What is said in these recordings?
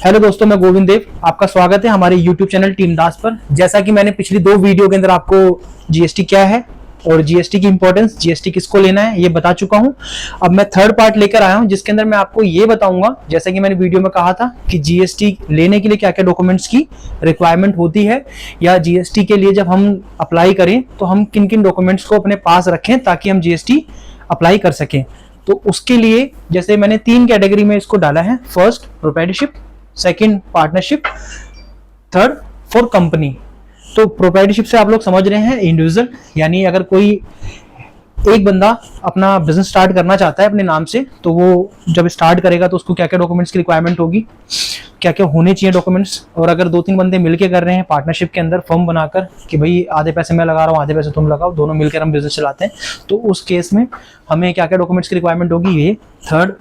Hello दोस्तों, मैं गोविंद देव। आपका स्वागत है हमारे YouTube चैनल टीम दास पर। जैसा कि मैंने पिछली 2 वीडियो के अंदर आपको जीएसटी क्या है और जीएसटी की इंपॉर्टेंस, जीएसटी किसको लेना है, ये बता चुका हूं। अब मैं थर्ड पार्ट लेकर आया हूं जिसके अंदर मैं आपको ये बताऊंगा, जैसा कि मैंने वीडियो में कहा था कि जीएसटी लेने के लिए क्या क्या डॉक्यूमेंट्स की रिक्वायरमेंट होती है, या जीएसटी के लिए जब हम अप्लाई करें तो हम किन किन डॉक्यूमेंट्स को अपने पास रखें ताकि हम जीएसटी अप्लाई कर सकें। तो उसके लिए जैसे मैंने 3 कैटेगरी में इसको डाला है। First proprietorship, second partnership, third for company. तो प्रोप्राइटरशिप से आप लोग समझ रहे हैं इंडिविजुअल, यानी अगर कोई एक बंदा अपना बिजनेस स्टार्ट करना चाहता है अपने नाम से, तो वो जब स्टार्ट करेगा तो उसको क्या क्या डॉक्यूमेंट्स की रिक्वायरमेंट होगी, क्या क्या होने चाहिए डॉक्यूमेंट्स। और अगर 2-3 बंदे मिलके कर रहे हैं पार्टनरशिप के अंदर, फर्म बनाकर कि भाई आधे पैसे मैं लगा रहा हूँ, आधे पैसे तुम लगाओ, दोनों मिलकर हम बिजनेस चलाते हैं, तो उस केस में हमें क्या क्या डॉक्यूमेंट्स की रिक्वायरमेंट होगी। ये थर्ड,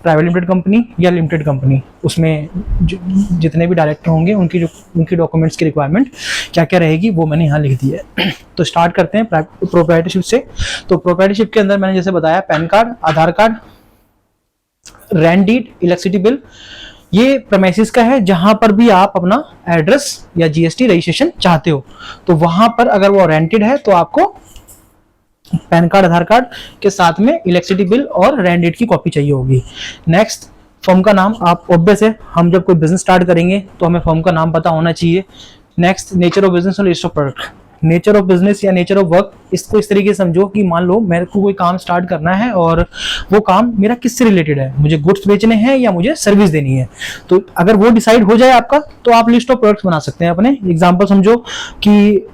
प्राइवेट लिमिटेड कंपनी या लिमिटेड कंपनी, उसमें जितने भी डायरेक्टर होंगे उनकी डॉक्यूमेंट्स की रिक्वायरमेंट क्या क्या रहेगी वो मैंने यहाँ लिख दी है। तो स्टार्ट करते हैं प्रोप्राइटरशिप से। तो प्रोप्राइटरशिप के अंदर मैंने जैसे बताया, PAN card, Aadhaar card, rent deed, electricity bill. ये प्रेमाइसिस का है जहां पर भी आप अपना एड्रेस या जीएसटी रजिस्ट्रेशन चाहते हो, तो वहां पर अगर वो रेंटेड है तो आपको पैन कार्ड, आधार कार्ड के साथ में इलेक्ट्रिसिटी बिल और रेंट डीड की कॉपी चाहिए होगी। नेक्स्ट, फर्म का नाम। आप ऑब्वियस है, हम जब कोई बिजनेस स्टार्ट करेंगे तो हमें फर्म का नाम पता होना चाहिए। नेक्स्ट, नेचर ऑफ बिजनेस और list of product. Nature of business या नेचर ऑफ वर्क, इसको इस तरीके से समझो कि मान लो मेरे को कोई काम स्टार्ट करना है और वो काम मेरा किससे रिलेटेड है, मुझे गुड्स बेचने हैं या मुझे सर्विस देनी है। तो अगर वो डिसाइड हो जाए आपका, तो आप लिस्ट ऑफ प्रोडक्ट्स बना सकते हैं अपने। एग्जांपल समझो कि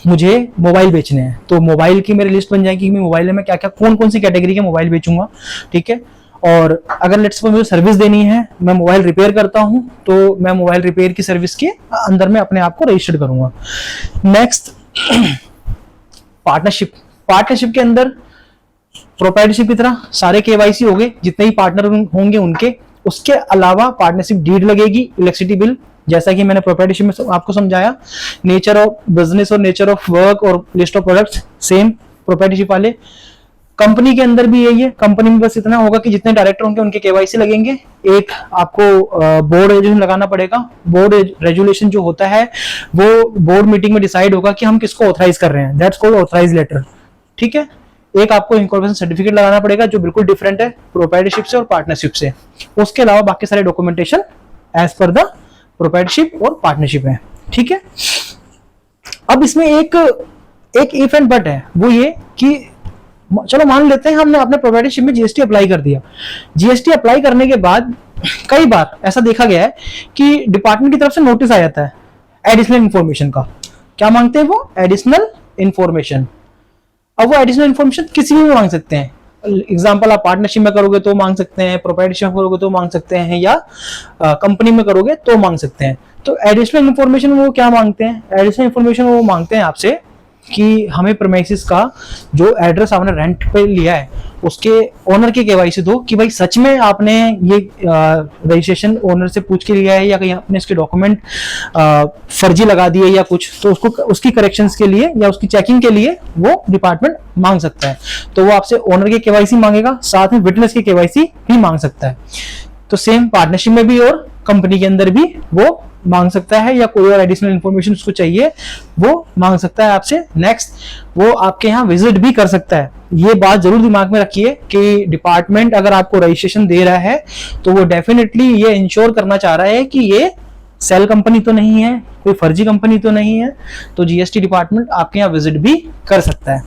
मुझे मोबाइल बेचने हैं, तो मोबाइल की मेरी लिस्ट बन जाएगी कि मैं मोबाइल में क्या क्या कौन कौन सी कैटेगरी के मोबाइल बेचूंगा, ठीक है। और अगर लेट्स सपोज मुझे सर्विस देनी है, मैं मोबाइल रिपेयर करता हूं, तो मैं मोबाइल रिपेयर की सर्विस के अंदर में अपने आप को रजिस्टर करूंगा। Next, partnership. पार्टनरशिप के अंदर प्रोप्राइटरशिप की तरह सारे केवाईसी हो गए, जितने ही पार्टनर होंगे उनके। उसके अलावा पार्टनरशिप डीड लगेगी, इलेक्ट्रिसिटी बिल, जैसा कि मैंने प्रोप्राइटरशिप में आपको समझाया। नेचर ऑफ बिजनेस और नेचर ऑफ वर्क और list of products same proprietorship वाले। कंपनी के अंदर भी यही है। कंपनी में बस इतना होगा कि जितने डायरेक्टर होंगे उनके केवाईसी लगेंगे। एक आपको बोर्ड रेजुलेशन लगाना पड़ेगा। बोर्ड रेजुलेशन जो होता है वो बोर्ड मीटिंग में डिसाइड होगा कि हम किसको ऑथराइज कर रहे हैं, दैट्स कॉल्ड ऑथराइज लेटर, ठीक है। एक आपको इनकॉर्पोरेशन सर्टिफिकेट लगाना पड़ेगा जो बिल्कुल डिफरेंट है प्रोप्राइटरशिप से और पार्टनरशिप से। उसके अलावा बाकी सारे documentation as per the proprietorship और पार्टनरशिप है, ठीक है। अब इसमें एक इफ एंड बट है, वो ये कि चलो मान लेते हैं हमने अपने प्रोप्राइटरशिप में जीएसटी अप्लाई कर दिया। जीएसटी अप्लाई करने के बाद कई बार ऐसा देखा गया है कि डिपार्टमेंट की तरफ से नोटिस आ जाता है एडिशनल इंफॉर्मेशन का। क्या मांगते हैं वो? Additional information. अब वो एडिशनल इंफॉर्मेशन किसी भी में मांग सकते हैं। एग्जाम्पल, आप पार्टनरशिप में करोगे तो मांग सकते हैं, प्रोप्राइटरशिप में करोगे तो मांग सकते हैं, या कंपनी में करोगे तो मांग सकते हैं। तो एडिशनल इंफॉर्मेशन वो क्या मांगते हैं? एडिशनल इंफॉर्मेशन वो मांगते हैं आपसे कि हमें प्रीमाइसिस का जो एड्रेस आपने रेंट पे लिया है उसके ओनर की केवाईसी दो कि भाई सच में आपने ये रजिस्ट्रेशन ओनर से पूछ के लिया है या कहीं आपने इसके डॉक्यूमेंट फर्जी लगा दिए या कुछ, तो उसको उसकी करेक्शंस के लिए या उसकी चेकिंग के लिए वो डिपार्टमेंट मांग सकता है। तो वो आपसे ओनर की केवाईसी मांगेगा, साथ में विटनेस की केवाईसी भी मांग सकता है। तो सेम पार्टनरशिप में भी और कंपनी के अंदर भी वो मांग सकता है, या कोई और एडिशनल इंफॉर्मेशन उसको चाहिए वो मांग सकता है आपसे। नेक्स्ट, वो आपके यहाँ विजिट भी कर सकता है। ये बात जरूर दिमाग में रखिए कि डिपार्टमेंट अगर आपको रजिस्ट्रेशन दे रहा है तो वो डेफिनेटली ये इंश्योर करना चाह रहा है कि ये सेल कंपनी तो नहीं है, कोई फर्जी कंपनी तो नहीं है। तो जीएसटी डिपार्टमेंट आपके यहाँ विजिट भी कर सकता है।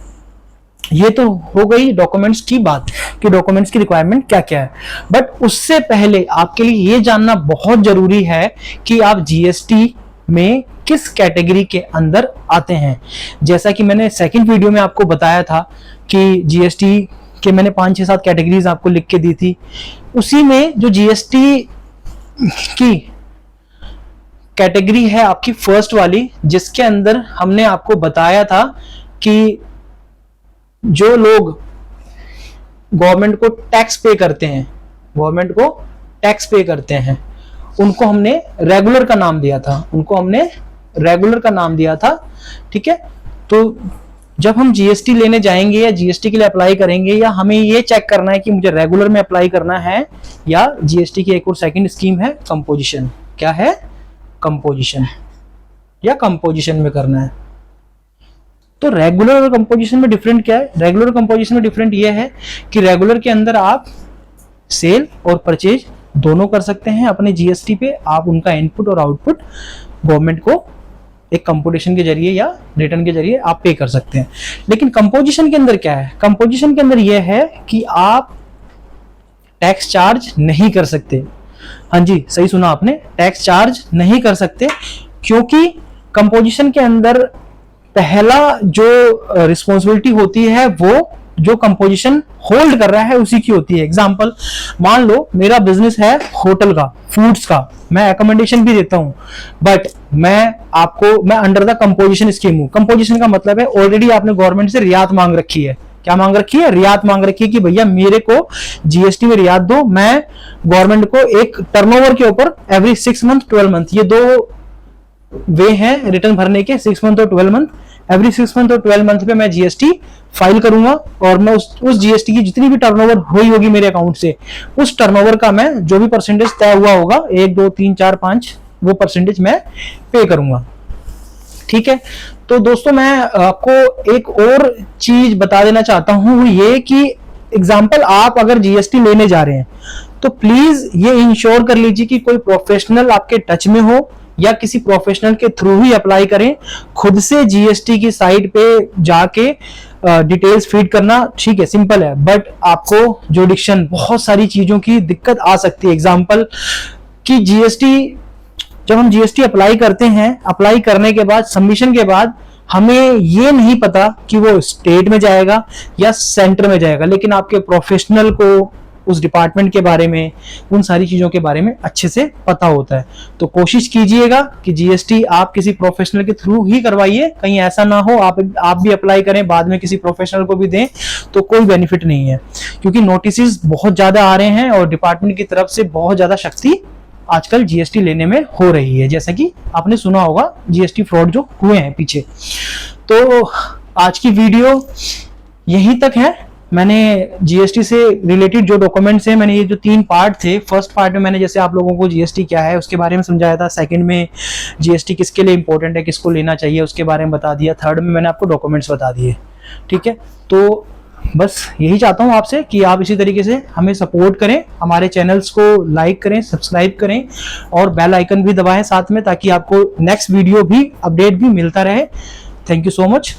ये तो हो गई डॉक्यूमेंट्स की बात कि डॉक्यूमेंट्स की रिक्वायरमेंट क्या क्या है। बट उससे पहले आपके लिए ये जानना बहुत जरूरी है कि आप जीएसटी में किस कैटेगरी के अंदर आते हैं। जैसा कि मैंने सेकंड वीडियो में आपको बताया था कि जीएसटी के मैंने 5-6-7 कैटेगरीज आपको लिख के दी थी। उसी में जो जीएसटी की कैटेगरी है आपकी फर्स्ट वाली, जिसके अंदर हमने आपको बताया था कि जो लोग गवर्नमेंट को टैक्स पे करते हैं, उनको हमने रेगुलर का नाम दिया था, ठीक है। तो जब हम जीएसटी लेने जाएंगे या जीएसटी के लिए अप्लाई करेंगे, या हमें ये चेक करना है कि मुझे रेगुलर में अप्लाई करना है या जीएसटी की एक और सेकंड स्कीम है कंपोजिशन। क्या है? कंपोजिशन, या कंपोजिशन में करना है। तो रेगुलर और कंपोजिशन में डिफरेंट क्या है? रेगुलर और कंपोजिशन में डिफरेंट ये है कि रेगुलर के अंदर आप सेल और परचेज दोनों कर सकते हैं अपने जीएसटी पे। आप उनका इनपुट और आउटपुट गवर्नमेंट को एक कंपोजिशन के जरिए या रिटर्न के जरिए आप पे कर सकते हैं। लेकिन कंपोजिशन के अंदर क्या है? कंपोजिशन के अंदर यह है कि आप टैक्स चार्ज नहीं कर सकते। हाँ जी, सही सुना आपने, टैक्स चार्ज नहीं कर सकते, क्योंकि कंपोजिशन के अंदर पहला जो रिस्पॉन्सिबिलिटी होती है वो जो कंपोजिशन होल्ड कर रहा है उसी की होती है। एग्जांपल, मान लो मेरा बिजनेस है होटल का, फूड्स का, मैं अकोमोडेशन भी देता हूं, बट मैं अंडर द कंपोजिशन स्कीम हूं। कंपोजिशन का मतलब है ऑलरेडी आपने गवर्नमेंट से रियायत मांग रखी है। क्या मांग रखी है? रियायत मांग रखी है कि भैया मेरे को जीएसटी में रियायत दो। मैं गवर्नमेंट को एक टर्नओवर के ऊपर एवरी 6 मंथ 12 मंथ, ये 2 वे हैं रिटर्न भरने के, 6 मंथ और 12 मंथ। एवरी 6 मंथ और 12 मंथ पे मैं जीएसटी फाइल करूंगा और मैं उस जीएसटी की जितनी भी टर्नओवर हुई होगी मेरे अकाउंट से, उस टर्नओवर का मैं जो भी परसेंटेज तय हुआ होगा, 1 2 3 4 5, वो परसेंटेज मैं पे करूंगा। ठीक है। तो दोस्तों मैं आपको एक और चीज बता देना चाहता हूं, ये कि एग्जाम्पल आप अगर जीएसटी लेने जा रहे हैं तो प्लीज ये इंश्योर कर लीजिए कि कोई प्रोफेशनल आपके टच में हो या किसी प्रोफेशनल के थ्रू ही अप्लाई करें। खुद से जीएसटी की साइट पे जाके डिटेल्स फीड करना ठीक है, सिंपल है, बट आपको जुडिक्शन बहुत सारी चीजों की दिक्कत आ सकती है। एग्जाम्पल कि जीएसटी, जब हम जीएसटी अप्लाई करते हैं, अप्लाई करने के बाद, सबमिशन के बाद हमें ये नहीं पता कि वो स्टेट में जाएगा या सेंटर में जाएगा, लेकिन आपके प्रोफेशनल को उस डिपार्टमेंट के बारे में, उन सारी चीजों के बारे में अच्छे से पता होता है। तो कोशिश कीजिएगा कि जीएसटी आप किसी प्रोफेशनल के थ्रू ही करवाइए। कहीं ऐसा ना हो आप भी अप्लाई करें, बाद में किसी प्रोफेशनल को भी दें, तो कोई बेनिफिट नहीं है, क्योंकि नोटिस बहुत ज्यादा आ रहे हैं और डिपार्टमेंट की तरफ से बहुत ज्यादा सख्ती आजकल जीएसटी लेने में हो रही है, जैसा कि आपने सुना होगा जीएसटी फ्रॉड जो हुए हैं पीछे। तो आज की वीडियो यहीं तक है। मैंने जीएसटी से रिलेटेड जो डॉक्यूमेंट्स हैं, मैंने ये जो 3 पार्ट थे, फर्स्ट पार्ट में मैंने जैसे आप लोगों को जीएसटी क्या है उसके बारे में समझाया था, सेकंड में जीएसटी किसके लिए इंपॉर्टेंट है, किसको लेना चाहिए उसके बारे में बता दिया, थर्ड में मैंने आपको डॉक्यूमेंट्स बता दिए। ठीक है, तो बस यही चाहता हूं आपसे कि आप इसी तरीके से हमें सपोर्ट करें, हमारे चैनल्स को लाइक करें, सब्सक्राइब करें और बेल आइकन भी दबाएं साथ में, ताकि आपको नेक्स्ट वीडियो भी अपडेट भी मिलता रहे। Thank you so much.